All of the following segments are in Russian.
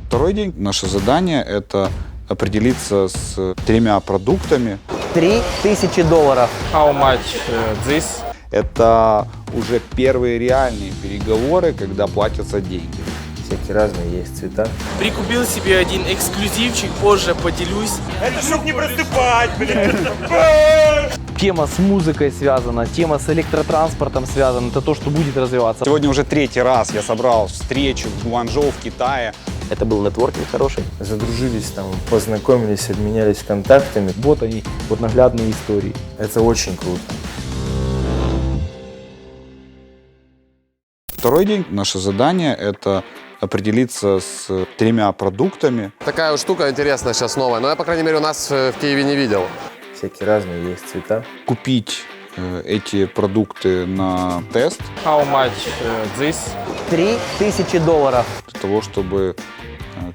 Второй день. Наше задание – это определиться с 3 продуктами. $3000. How much this? Это уже первые реальные переговоры, когда платятся деньги. Всякие разные есть цвета. Прикупил себе один эксклюзивчик, позже поделюсь. Это чтоб не просыпать, блядь. Тема с музыкой связана, тема с электротранспортом связана. Это то, что будет развиваться. Сегодня уже 3-й раз я собрал встречу в Гуанчжоу, в Китае. Это был нетворкинг хороший. Задружились там, познакомились, обменялись контактами. Вот они, вот наглядные истории. Это очень круто. Второй день. Наше задание – это определиться с 3 продуктами. Такая вот штука интересная сейчас новая, но я, по крайней мере, у нас в Киеве не видел. Всякие разные есть цвета. Купить эти продукты на тест How much this? $3000. для того, чтобы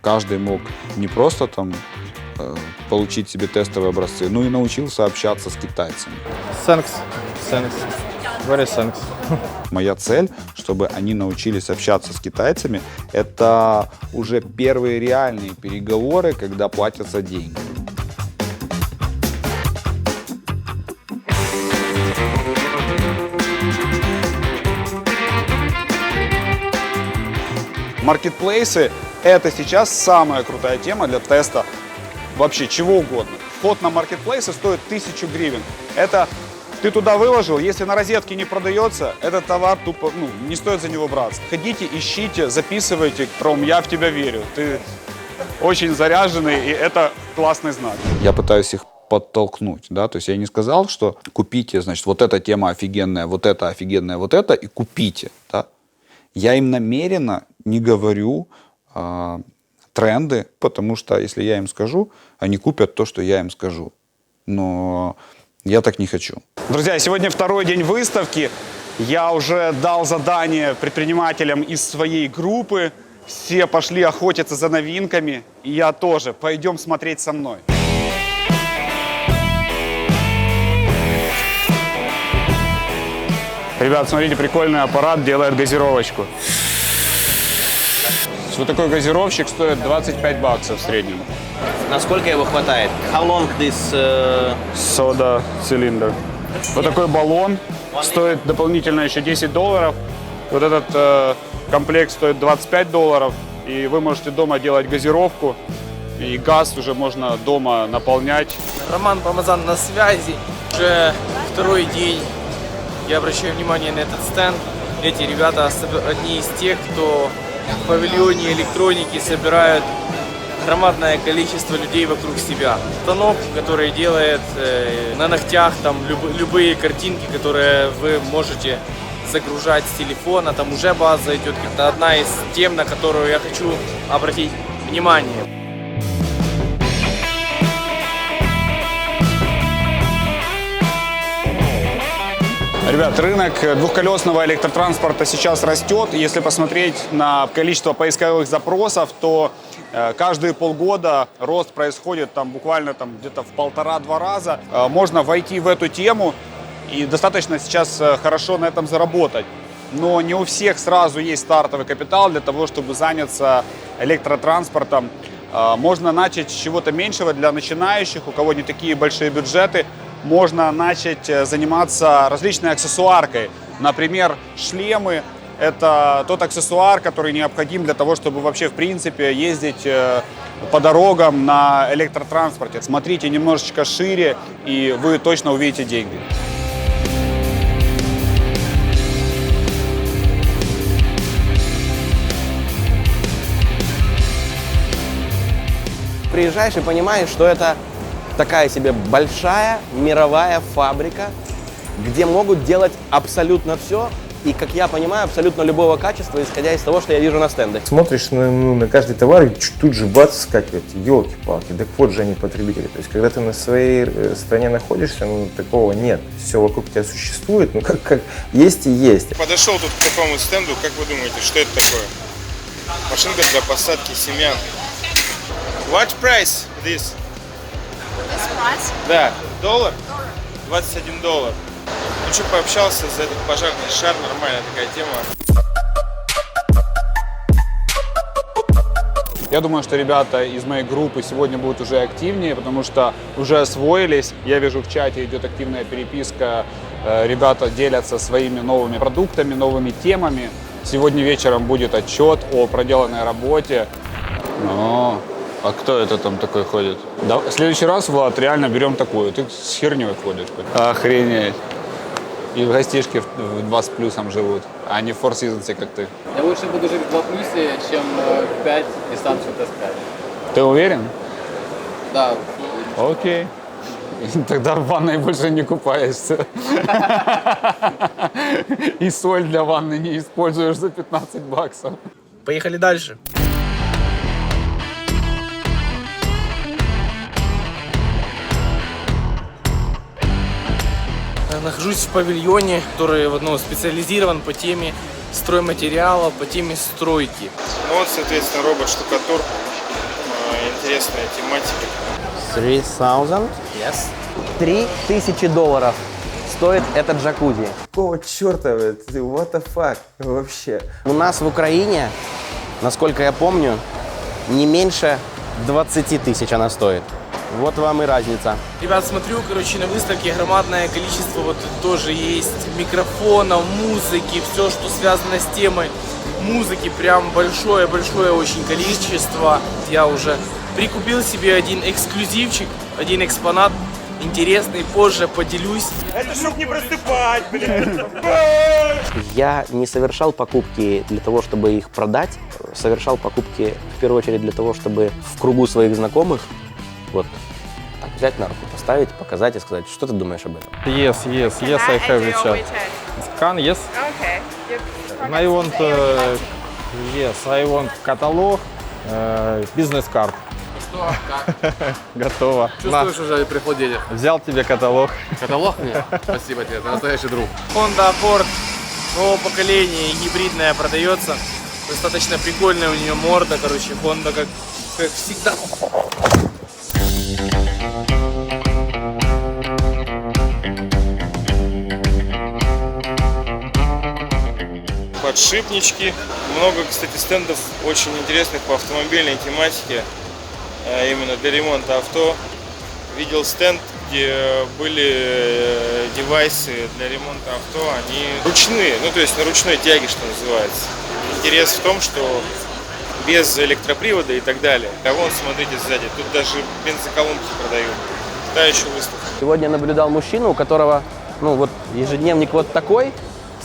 каждый мог не просто там получить себе тестовые образцы, но и научился общаться с китайцами. Thanks. Very thanks. Моя цель, чтобы они научились общаться с китайцами, это уже первые реальные переговоры, когда платятся деньги. Маркетплейсы – это сейчас самая крутая тема для теста вообще чего угодно. Вход на маркетплейсы стоит 1000 гривен. Это ты туда выложил, если на розетке не продается, этот товар тупо, не стоит за него браться. Ходите, ищите, записывайте, Ром, я в тебя верю. Ты очень заряженный, и это классный знак. Я пытаюсь их подтолкнуть, да, то есть я не сказал, что купите, значит, вот эта тема офигенная, вот это офигенная, вот это, и купите, да. Я им намеренно не говорю тренды, потому что если я им скажу, они купят то, что я им скажу. Но я так не хочу. Друзья, сегодня второй день выставки. Я уже дал задание предпринимателям из своей группы. Все пошли охотиться за новинками. И я тоже. Пойдем смотреть со мной. Ребят, смотрите, прикольный аппарат, делает газировочку. Вот такой газировщик стоит 25 баксов в среднем. Насколько его хватает? How long this... Сода цилиндр. Вот такой баллон стоит дополнительно еще $10. Вот этот комплект стоит $25. И вы можете дома делать газировку. И газ уже можно дома наполнять. Роман Помазан на связи. Уже второй день я обращаю внимание на этот стенд. Эти ребята одни из тех, кто в павильоне электроники собирают громадное количество людей вокруг себя. Станок, который делает на ногтях там любые картинки, которые вы можете загружать с телефона, там уже база идет. Это одна из тем, на которую я хочу обратить внимание. Ребят, рынок двухколесного электротранспорта сейчас растет. Если посмотреть на количество поисковых запросов, то каждые полгода рост происходит там буквально где-то в 1,5-2 раза. Можно войти в эту тему и достаточно сейчас хорошо на этом заработать. Но не у всех сразу есть стартовый капитал для того, чтобы заняться электротранспортом. Можно начать с чего-то меньшего для начинающих, у кого не такие большие бюджеты. Можно начать заниматься различной аксессуаркой. Например, шлемы – это тот аксессуар, который необходим для того, чтобы вообще, в принципе, ездить по дорогам на электротранспорте. Смотрите немножечко шире, и вы точно увидите деньги. Приезжаешь и понимаешь, что это такая себе большая мировая фабрика, где могут делать абсолютно все и, как я понимаю, абсолютно любого качества, исходя из того, что я вижу на стендах. Смотришь на каждый товар и тут же бац, скакивает. Елки-палки, так вот же они потребители. То есть, когда ты на своей стране находишься, такого нет. Все вокруг тебя существует, как есть и есть. Подошел тут к такому стенду, как вы думаете, что это такое? Машинка для посадки семян. What price this? This price? Да, $1? $21. Ну что, пообщался за этот пожарный шар, нормальная такая тема. Я думаю, что ребята из моей группы сегодня будут уже активнее, потому что уже освоились. Я вижу, в чате идет активная переписка. Ребята делятся своими новыми продуктами, новыми темами. Сегодня вечером будет отчет о проделанной работе. О, а кто это там такой ходит? Да, в следующий раз, Влад, реально берем такую. Ты с херней ходишь. Охренеть. И в гостишке в 2 с плюсом живут, а не в Four Seasons, как ты. Я лучше буду жить в 2 плюсе, чем в 5 дистанцию таскать. Ты уверен? Да. Окей. Тогда в ванной больше не купаешься. И соль для ванны не используешь за 15 баксов. Поехали дальше. Нахожусь в павильоне, который специализирован по теме стройматериала, по теме стройки. Ну вот, соответственно, робот-штукатур. Интересная тематика. 3000? Yes. $3000 стоит этот джакузи. Какого черта, what the fuck вообще? У нас в Украине, насколько я помню, не меньше 20 тысяч она стоит. Вот вам и разница. Ребят, смотрю, на выставке громадное количество тоже есть микрофонов, музыки, все, что связано с темой музыки, прям большое-большое очень количество. Я уже прикупил себе один эксклюзивчик, один экспонат интересный, позже поделюсь. Это чтоб не просыпать, блин. Я не совершал покупки для того, чтобы их продать. Совершал покупки в первую очередь для того, чтобы в кругу своих знакомых вот так взять на руку, поставить, показать и сказать, что ты думаешь об этом. Yes, I have WeChat. Scan, yes. Okay. I want, I want каталог, бизнес-карт. Что, как? Готово. Чувствуешь уже приход денег? Взял тебе каталог. Каталог мне? Спасибо тебе, ты настоящий друг. Honda Accord нового поколения, гибридная, продается. Достаточно прикольная у нее морда, Honda как всегда. Подшипнички. Много, кстати, стендов очень интересных по автомобильной тематике. Именно для ремонта авто. Видел стенд, где были девайсы для ремонта авто. Они ручные, то есть на ручной тяге, что называется. Интерес в том, что без электропривода и так далее. А вон, смотрите сзади, тут даже бензоколонки продают. Та еще выставка. Сегодня наблюдал мужчину, у которого, ежедневник вот такой,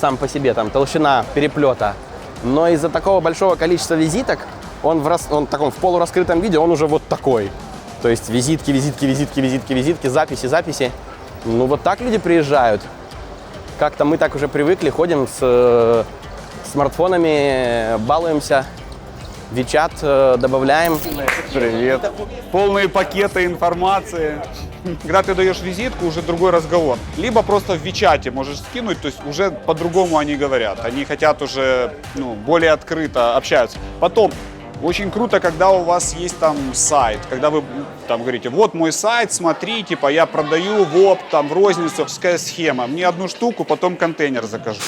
сам по себе, там, толщина переплета, но из-за такого большого количества визиток, он в таком в полураскрытом виде, он уже вот такой. То есть визитки, записи. Вот так люди приезжают. Как-то мы так уже привыкли, ходим с смартфонами, балуемся. WeChat добавляем. Привет. Полные пакеты информации. Когда ты даешь визитку, уже другой разговор. Либо просто в WeChat можешь скинуть, то есть уже по-другому они говорят. Они хотят уже более открыто общаются. Потом, очень круто, когда у вас есть там сайт, когда вы там говорите, вот мой сайт, смотри, я продаю в опт, в розницу, схема. Мне 1 штуку, потом контейнер закажу.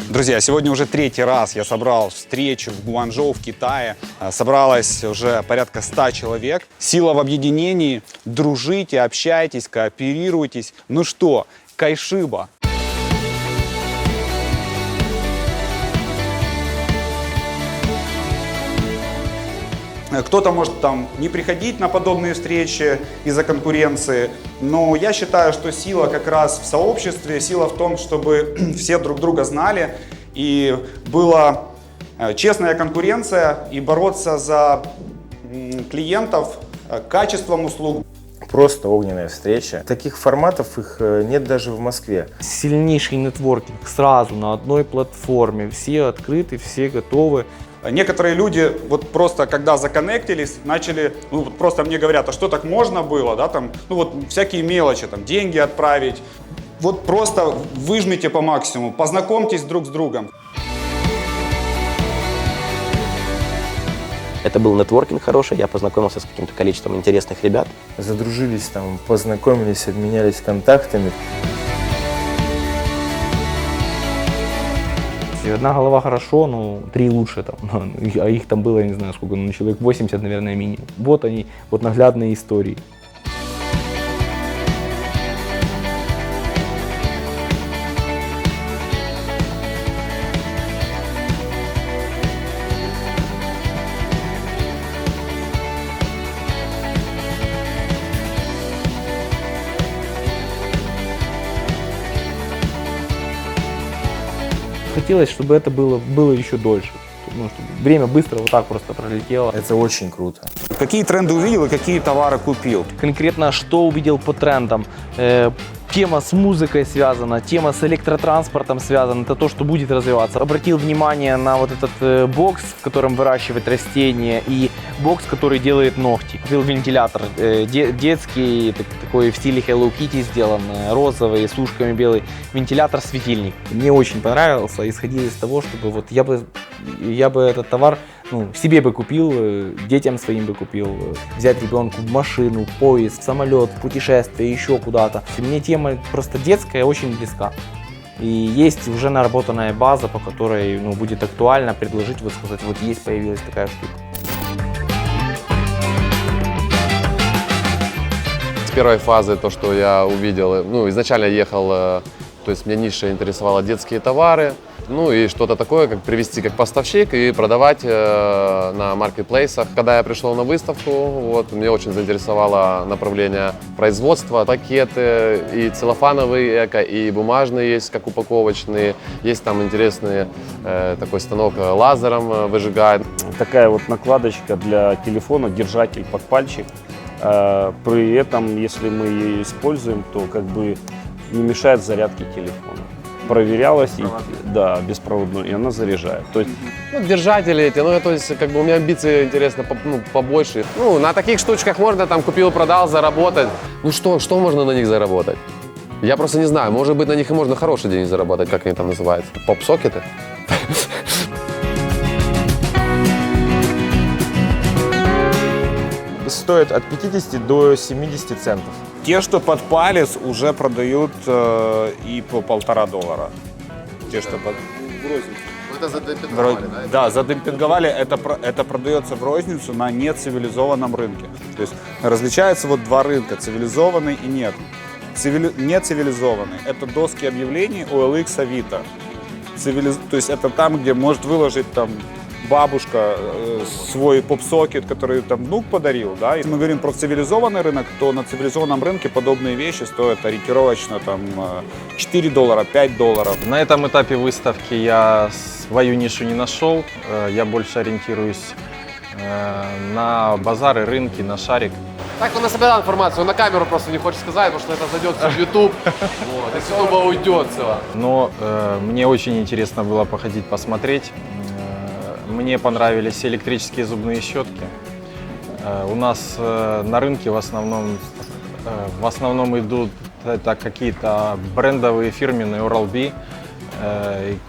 Друзья, сегодня уже 3-й раз я собрал встречу в Гуанчжоу, в Китае. Собралось уже порядка 100 человек. Сила в объединении. Дружите, общайтесь, кооперируйтесь. Ну что, кайшиба. Кто-то может не приходить на подобные встречи из-за конкуренции, но я считаю, что сила как раз в сообществе, сила в том, чтобы все друг друга знали и была честная конкуренция и бороться за клиентов качеством услуг. Просто огненная встреча. Таких форматов их нет даже в Москве. Сильнейший нетворкинг сразу на одной платформе. Все открыты, все готовы. Некоторые люди просто когда законнектились, начали, просто мне говорят, а что так можно было, да, всякие мелочи, деньги отправить. Просто выжмите по максимуму, познакомьтесь друг с другом. Это был нетворкинг хороший, я познакомился с каким-то количеством интересных ребят. Задружились там, познакомились, обменялись контактами. Одна голова хорошо, но 3 лучше там, а их там было, я не знаю сколько, ну, человек 80, наверное, минимум. Вот они, вот наглядные истории. Хотелось, чтобы это было еще дольше. Ну, чтобы время быстро вот так просто пролетело. Это очень круто. Какие тренды увидел и какие товары купил? Конкретно что увидел по трендам? Тема с музыкой связана, тема с электротранспортом связана, это то, что будет развиваться. Обратил внимание на вот этот бокс, в котором выращивать растения, и бокс, который делает ногти. Купил вентилятор детский, такой в стиле Hello Kitty сделан, розовый, с ушками белый, вентилятор-светильник. Мне очень понравился, исходил из того, чтобы вот я бы этот товар себе бы купил, детям своим бы купил, взять ребенку в машину, в поезд, в самолет, в путешествие, еще куда-то. Мне тема просто детская очень близка. И есть уже наработанная база, по которой будет актуально предложить, вот сказать, вот есть, появилась такая штука. С первой фазы то, что я увидел, изначально ехал, то есть меня ниша интересовала детские товары, и что-то такое, как привести как поставщик и продавать на маркетплейсах. Когда я пришел на выставку, мне очень заинтересовало направление производства, пакеты и целлофановые эко, и бумажные есть, как упаковочные. Есть там интересный такой станок лазером выжигает. Такая вот накладочка для телефона, держатель под пальчик. При этом, если мы ее используем, то как бы не мешает зарядке телефона. Проверялась, беспроводной, и она заряжает. То есть, держатели эти, то есть как бы у меня амбиции, интересно, побольше. На таких штучках можно там купил, продал, заработать. Что можно на них заработать? Я просто не знаю, может быть на них и можно хороший денег заработать, как они там называются, поп-сокеты. Стоит от 50 до 70 центов. Те, что под палец, уже продают и по $1,5. Те, что под... Это задемпинговали, да? Да, задемпинговали. Это продается в розницу на нецивилизованном рынке. То есть различаются вот два рынка, цивилизованный и нет. Нецивилизованный – это доски объявлений OLX, Авито. То есть это там, где может выложить там бабушка свой поп-сокет, который там внук подарил, да. Если мы говорим про цивилизованный рынок, то на цивилизованном рынке подобные вещи стоят ориентировочно там $4, $5. На этом этапе выставки я свою нишу не нашел. Я больше ориентируюсь на базары, рынки, на шарик. Так он насобирал информацию, он на камеру просто не хочет сказать, потому что это зайдет все в YouTube, и с YouTube уйдет все. Но мне очень интересно было походить, посмотреть. Мне понравились электрические зубные щетки. У нас на рынке в основном идут это какие-то брендовые фирменные Oral-B.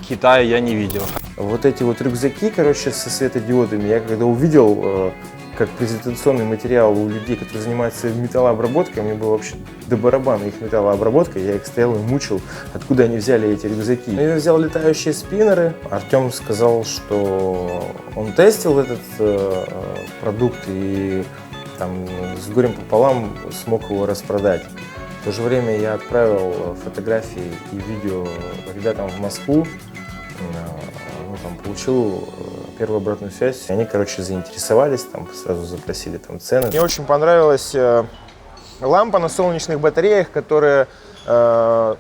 Китая я не видел. Вот эти вот рюкзаки, со светодиодами, я когда увидел как презентационный материал у людей, которые занимаются металлообработкой, мне было вообще до барабана их металлообработка, я их стоял и мучил, откуда они взяли эти рюкзаки. Я взял летающие спиннеры, Артем сказал, что он тестил этот продукт и там, с горем пополам смог его распродать. В то же время я отправил фотографии и видео ребятам в Москву, получил первую обратную связь. Они, заинтересовались, сразу запросили цены. Мне очень понравилась лампа на солнечных батареях, которая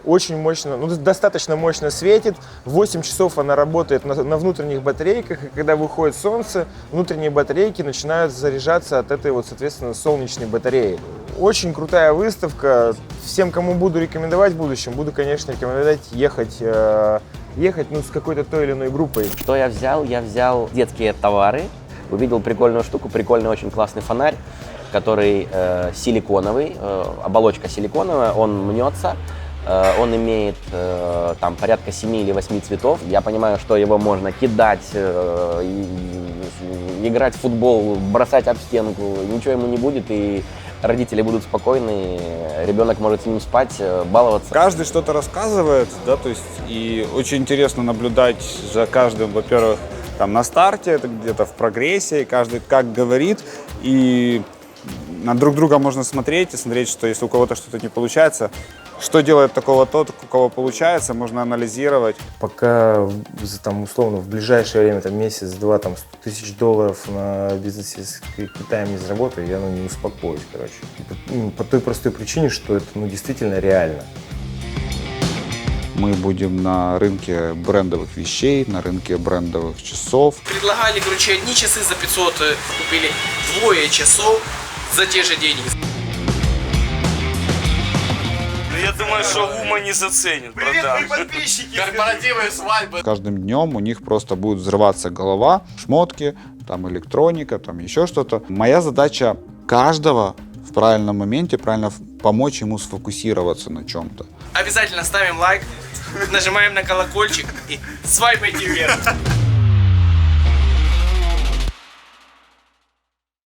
очень мощно, достаточно мощно светит. 8 часов она работает на внутренних батарейках, и когда выходит солнце, внутренние батарейки начинают заряжаться от этой соответственно, солнечной батареи. Очень крутая выставка. Всем, кому буду рекомендовать в будущем, буду, конечно, рекомендовать ехать с какой-то той или иной группой. Что я взял? Я взял детские товары, увидел прикольную штуку, прикольный, очень классный фонарь, который силиконовый, оболочка силиконовая, он мнется, он имеет порядка 7 или 8 цветов. Я понимаю, что его можно кидать играть в футбол, бросать об стенку, ничего ему не будет, и родители будут спокойны, ребенок может с ним спать, баловаться. Каждый что-то рассказывает, да, то есть и очень интересно наблюдать за каждым, во-первых, там на старте, это где-то в прогрессе, и каждый как говорит, и на друг друга можно смотреть и смотреть, что если у кого-то что-то не получается, что делает такого тот, у кого получается, можно анализировать. Пока там, условно в ближайшее время, там, месяц-два, там, $100 000 на бизнесе с Китаем не заработаю, я не успокоюсь, короче. По той простой причине, что это действительно реально. Мы будем на рынке брендовых вещей, на рынке брендовых часов. Предлагали, короче, одни часы за 500, купили двое часов за те же деньги. Я думаю, что Ума не заценит. Привет, мои подписчики! Корпоративы, свадьбы. С каждым днем у них просто будет взрываться голова, шмотки, там электроника, там еще что-то. Моя задача каждого в правильном моменте правильно помочь ему сфокусироваться на чем-то. Обязательно ставим лайк, нажимаем на колокольчик и свайпайте вверх.